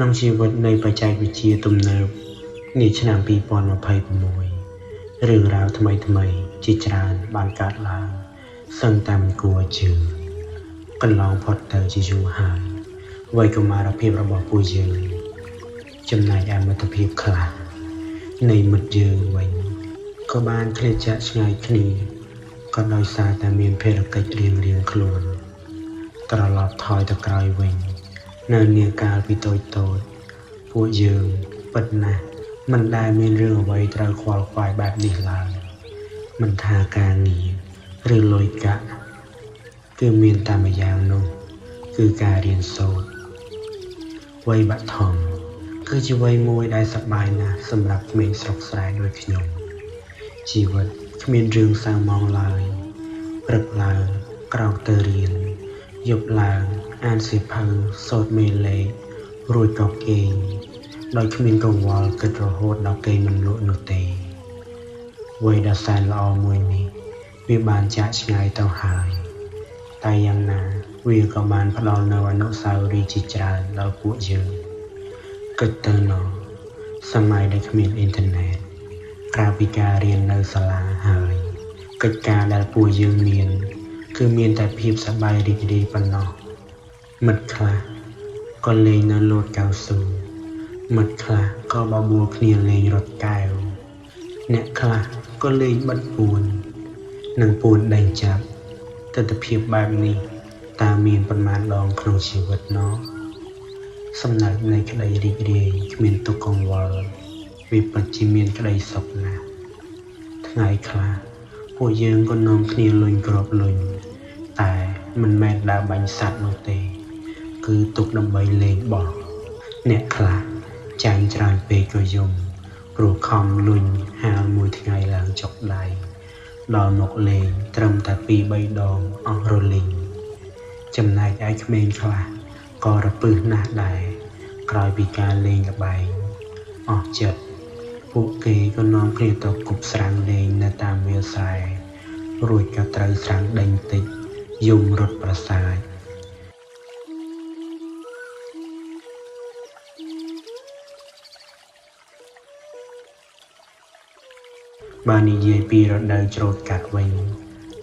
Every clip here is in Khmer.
ក្នុងជីវិតនៃបច្ចេកវិទ្យាទំនើបនាឆ្នាំ2026រឿងរ៉ាវថ្មីជាច្រើនបានកើតឡើងសឹងតែមិនគួរជឿកន្លងផុតទៅជាយូរហើយវ័យកុមារភាពរបស់ពួកយើងចំណែកឯមិត្តភាពខ្លះនៃមិត្តយើងវិញក៏បានឃ្លាតចាកឆ្ងាយគ្នាក៏ដោយសារតែមានភារកិច្ចរៀងខ្លួនត្រឡប់ថយទៅក្រោយវិញនៅនាកាលពីតូចពួកយើងពិតណាស់មិនដែលមានរឿងអ្វីត្រូវខ្វល់ខ្វាយបែបនេះឡើយមិនថាការងារឬលុយកាក់គឺមានតែម្យ៉ាងនោះគឺការរៀនសូត្រវ័យបឋមគឺជាវ័យមួយដែលសប្បាយណាស់សម្រាប់ក្មេងស្រុកស្រែដូចខ្ញុំជីវិតគ្មានរឿងសៅហ្មងឡើយព្រឹកឡើងក្រោកទៅរៀនយប់ឡើងអានសៀវភៅសូត្រមេលេខរួចក៏គេងដោយគ្មានកង្វល់គិតរហូតដល់គេមិនលក់នោះទេវ័យដ៏សែនល្អមួយនេះវាបានចាកឆ្ងាយទៅហើយតែយ៉ាងណាវាក៏បានផ្ដល់នូវអនុស្សាវរីយ៍ជាច្រើនដល់ពួកយើងគិតទៅណោះសម័យដែលគ្មានអ៊ីនធឺណិតក្រៅពីការរៀននៅសាលាហើយកិច្ចការដែលពួកយើងមានគឺមានតែភាពសប្បាយរីករាយប៉ុណ្ណោះមិត្តខ្លះក៏លេងនៅលោតកៅស៊ូមិត្តខ្លះក៏បបួលគ្នាលេងរត់កែវអ្នកខ្លះក៏លេងបិទពួននិងពួនដេញចាប់ទិដ្ឋភាពបែបនេះតើមានប៉ុន្មានដងក្នុងជីវិតណោះសំណើចនៃក្តីរីករាយគ្មានទុក្ខកង្វល់វាពិតជាមានក្តីសុខណាស់ថ្ងៃខ្លះពួកយើងក៏នាំគ្នាលុញក្របលុញតែមិនមែនដើរបាញ់សត្វនោះទេគឺទុកដើម្បីលេងបោះអ្នកខ្លះចាញ់ច្រើនពេកក៏យំព្រោះខំលុញហាលមួយថ្ងៃឡើងចុកដៃដល់មកលេងត្រឹមតែ 2-3 ដងអស់រលីងចំណែកឯក្មេងខ្លះក៏រពឹសណាស់ដែរក្រោយពីការលេងល្បែងអស់ចិត្តពួកគេក៏នាំគ្នាទៅគប់ស្រាំងលេងនៅតាមវាលស្រែរួចក៏ត្រូវស្រាំងដេញតិចយំរត់ប្រសាចបាននិយាយពីរដូវច្រូតកាត់វិញ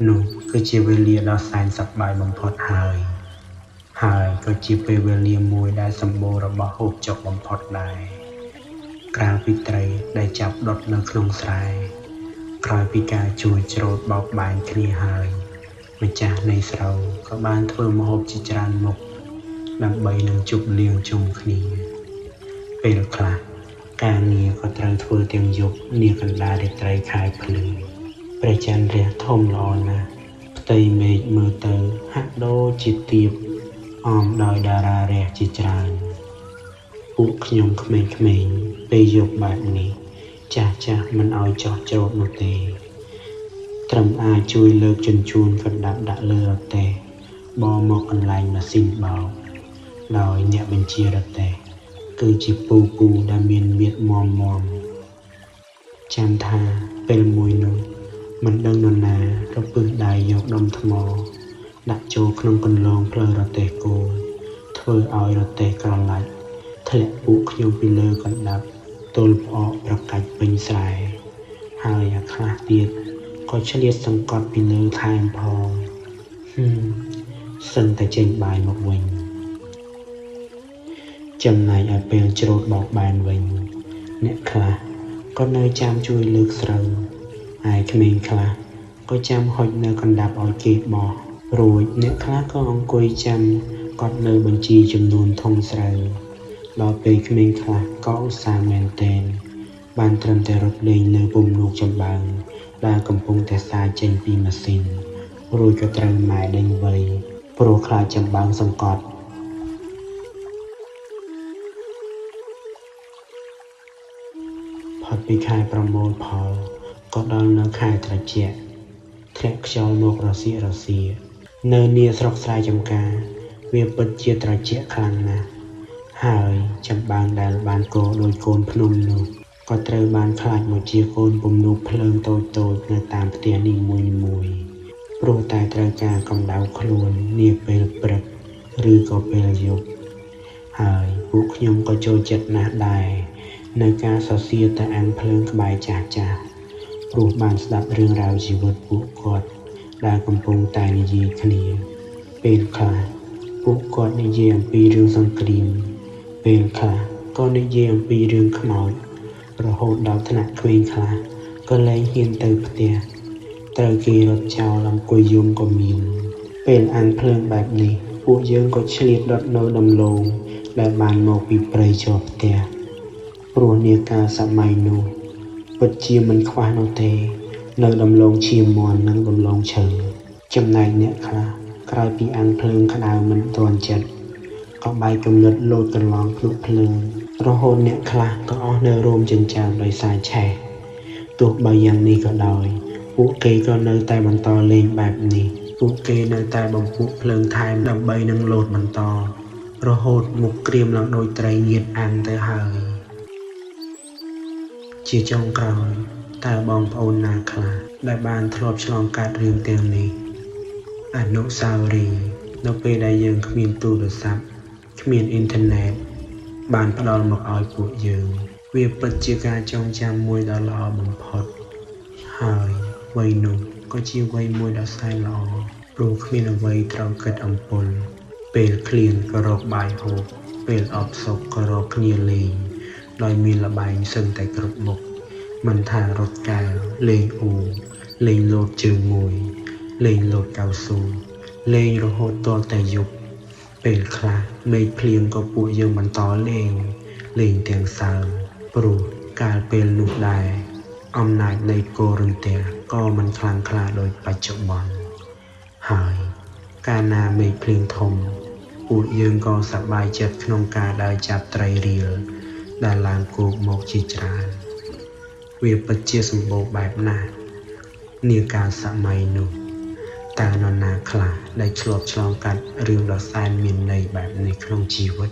នោះគឺជាវេលាដ៏សែនសប្បាយបំផុតហើយក៏ជាពេលវេលាមួយដែលសម្បូររបស់ហូបចុកបំផុតដែរក្រៅពីត្រីដែលចាប់ដុតនៅក្នុងស្រែក្រោយពីការជួយច្រូតបោកបែនគ្នាហើយម្ចាស់នៃស្រូវក៏បានធ្វើម្ហូបជាច្រើនមុខដើម្បីនឹងជប់លៀងជុំគ្នាពេលខ្លះការងារក៏ត្រូវធ្វើទាំងយប់នាកណ្ដាលរាត្រីខែភ្លឺព្រះច័ន្ទរះធំល្អណាស់ផ្ទៃមេឃមើលទៅហាក់ដូចជាទៀបអមដោយតារារះជាច្រើនពួកខ្ញុំក្មេងៗពេលយប់បែបនេះចាស់មិនឲ្យចោះច្រូតនោះទេត្រឹមអាចជួយលើកជញ្ជូនកណ្ដាប់ដាក់លើរទេះបោមកកន្លែងម៉ាស៊ីនបោកដោយអ្នកបញ្ជារទេះគឺជាពូដែលមានមៀតមាំចាំថាពេលមួយនោះមិនដឹងនរណាក៏ពឹសដៃយកដុំថ្មដាក់ចូលក្នុងកន្លងផ្លូវរទេះគោធ្វើឲ្យរទេះក្រឡាច់ធ្លាក់ពួកខ្ញុំពីលើកណ្ដាប់ទល់ផ្អកប្រកាច់ពេញស្រែហើយអាខ្លះទៀតក៏ឆ្លៀតសង្កត់ពីលើថែមផងសឹងតែចេញបាយមកវិញចំណែកឲ្យពេលច្រូតបោកបែនវិញអ្នកខ្លះក៏នៅចាំជួយលើកស្រូវហើយក្មេងខ្លះក៏ចាំហុចនៅកណ្ដាប់ឲ្យគេបោះរួចអ្នកខ្លះក៏អង្គុយចាំកត់នៅបញ្ជីចំនួនធុងស្រូវដល់ពេលក្មេងខ្លះក៏ឧស្សាហ៍មែនទែនបានត្រឹមតែរត់លេងលើពំនូកចម្បាំងដែលកំពុងតែសាយចេញពីម៉ាស៊ីនរួចក៏ត្រូវម៉ែដេញវៃព្រោះខ្លាចចម្បាំងសង្កត់ផុតពីខែប្រមូលផលក៏ដល់នៅខែត្រជាក់ធ្លាក់ខ្យល់មករសៀករសៀនៅនាស្រុកស្រែចម្ការវាពិតជាត្រជាក់ខ្លាំងណាស់ហើយចម្បាំងដែលបានកោដោយកូនភ្នំនោះក៏ត្រូវបានខ្លាចមកជាកូនពំនូកភ្លើងតូចនៅតាមផ្ទះនីមួយព្រោះតែត្រូវការកម្ដៅខ្លួននាពេលព្រឹកឬក៏ពេលយប់ ហើយពួក ខ្ញុំក៏ចូលចិត្តណាស់ដែរនៅការសរសៀរតែអានភ្លើងក្បែរចាស់ព្រោះបានស្ដាប់រឿងរ៉ាវជីវិតពួកគាត់ដែលកំពុងតែនិយាយគ្នាពេលខ្លះពួកគាត់និយាយអំពីរឿងសង្គ្រាមពេលខ្លះក៏និយាយអំពីរឿងខ្មោចរហូតដល់ថ្នាក់ក្មេងខ្លះក៏លែងហ៊ានទៅផ្ទះត្រូវគេរត់ចោលអង្គុយយំក៏មានពេលអានភ្លើងបែបនេះពួកយើងក៏ឆ្លៀតរត់នៅដំឡូងដែលបានមកពីព្រៃជាប់ផ្ទះព្រោះនាកាលសម័យនោះពិតជាមិនខ្វះនោះទេនៅដំឡូងឈាមមាន់និងដំឡូងឈើចំណែកអ្នកខ្លះក្រោយពីអានភ្លើងក្តៅមិនទាន់ចិត្តក៏បែកគំនិតលោតកន្លងភ្លុកភ្លើងរហូតអ្នកខ្លះក៏អស់នៅរោមចិញ្ចើមដោយសារឆេះទោះបីយ៉ាងនេះក៏ដោយពួកគេក៏នៅតែបន្តលេងបែបនេះពួកគេនៅតែបំពុះភ្លើងថែមដើម្បីនឹងលោតបន្តរហូតមុខក្រៀមឡើងដោយត្រីងៀតអាំងទៅហើយជាចុងក្រោយតើបងប្អូនណាខ្លះដែលបានធ្លាប់ឆ្លងកាត់រឿងទាំងនេះអនុស្សាវរីយ៍នៅពេលដែលយើងគ្មានទូរស័ព្ទគ្មានអ៊ីនធឺណិតបានផ្ដល់មកឲ្យពួកយើងវាពិតជាការចងចាំមួយដ៏ល្អបំផុតហើយវ័យនោះក៏ជាវ័យមួយដ៏សែនល្អព្រោះគ្មានអ្វីត្រូវគិតអំពល់ពេលឃ្លានក៏រកបាយហូបពេលអបសុខក៏រកគ្នាលេងដោយមានល្បែងសឹងតែគ្រប់មុខមិនថារត់កែវលេងអ៊ូលេងលោតជើងមួយលេងលោតកៅស៊ូលេងរហូតទាល់តែយប់ពេលខ្លះមេឃភ្លៀងក៏ពួកយើងបន្តលេងទាំងសើមព្រោះកាលពេលនោះដែរអំណាចនៃកូររន្ទះក៏មិនខ្លាំងក្លាដូចបច្ចុប្បន្នហើយកាលណាមេឃភ្លៀងធំពួកយើងក៏សប្បាយចិត្តក្នុងការដើរចាប់ត្រីរៀលដែលឡើងគោកមកជាច្រើនវាពិតជាសម្បូរបែបណាស់នាកាលសម័យនោះតើនរណាខ្លះដែលឆ្លងកាត់រឿងដ៏សែនមានន័យបែបនេះក្នុងជីវិត